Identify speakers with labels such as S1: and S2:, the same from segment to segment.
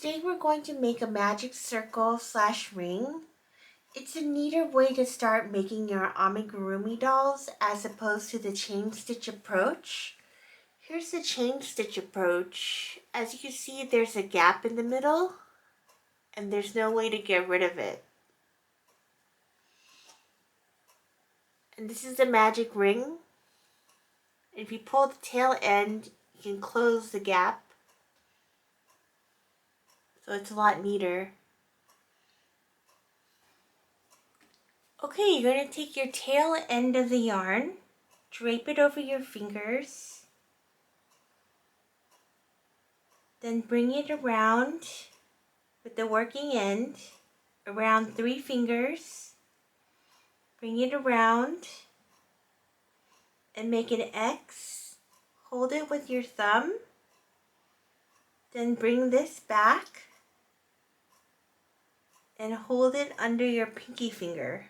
S1: today we're going to make a magic circle / ring. It's a neater way to start making your amigurumi dolls as opposed to the chain stitch approach. Here's the chain stitch approach. As you can see, there's a gap in the middle and there's no way to get rid of it. And this is the magic ring. If you pull the tail end, you can close the gap. So it's a lot neater. Okay, you're going to take your tail end of the yarn, drape it over your fingers, then bring it around with the working end around 3 fingers, bring it around and make an X, hold it with your thumb, then bring this back and hold it under your pinky finger.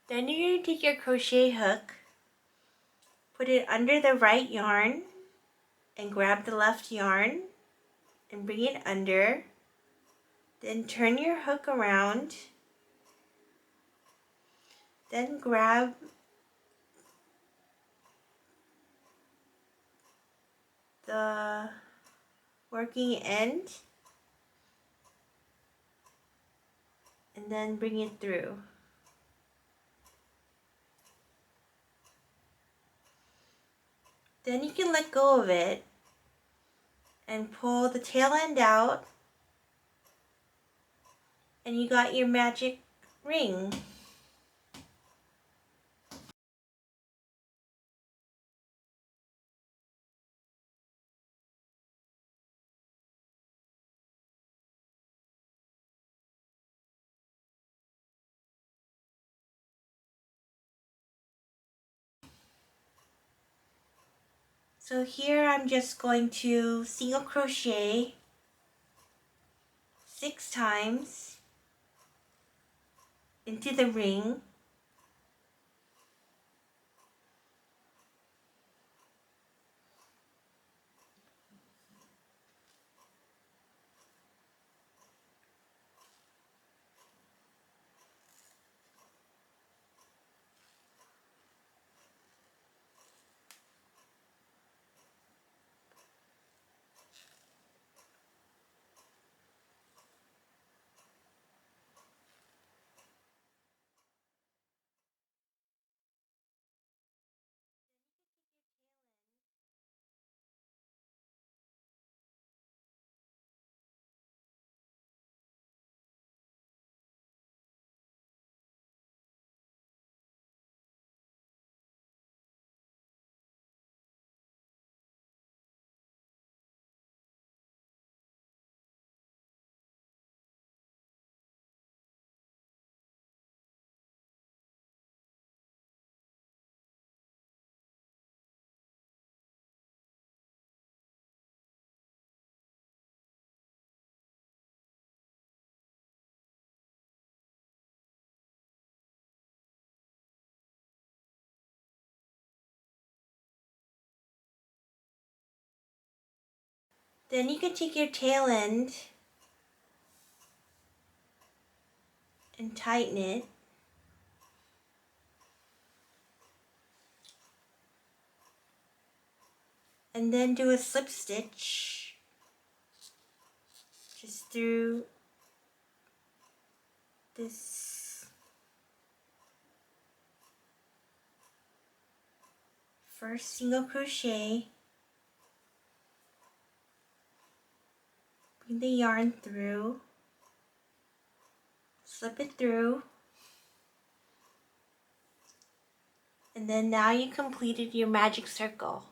S1: Then you're going to take your crochet hook, put it under the right yarn, and grab the left yarn and bring it under. Then turn your hook around. Then grab the working end and then bring it through. Then you can let go of it and pull the tail end out, and you got your magic ring. So here I'm just going to single crochet 6 times into the ring. Then you can take your tail end and tighten it. And then do a slip stitch just through this first single crochet. Bring the yarn through, slip it through, and then now you completed your magic circle.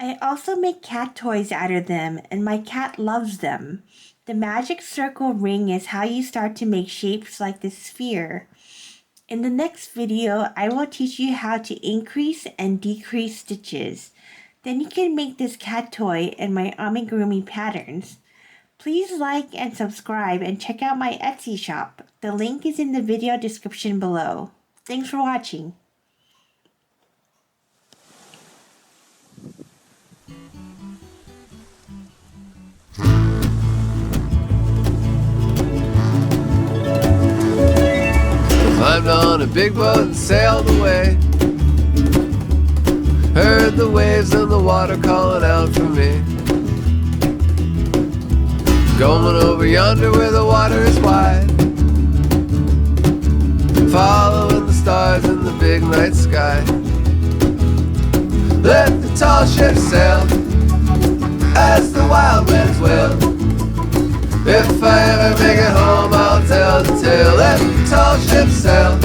S1: I also make cat toys out of them, and my cat loves them. The magic circle ring is how you start to make shapes like this sphere. In the next video, I will teach you how to increase and decrease stitches. Then you can make this cat toy and my amigurumi patterns. Please like and subscribe and check out my Etsy shop. The link is in the video description below. Thanks for watching.
S2: Climbed on a big boat and sailed away. Heard the waves and the water calling out for me. Going over yonder where the water is wide, following the stars in the big night sky. Let the tall ship sail as the wild winds wail. If I ever make it home, I'll tell the tale. Let the tall ship sail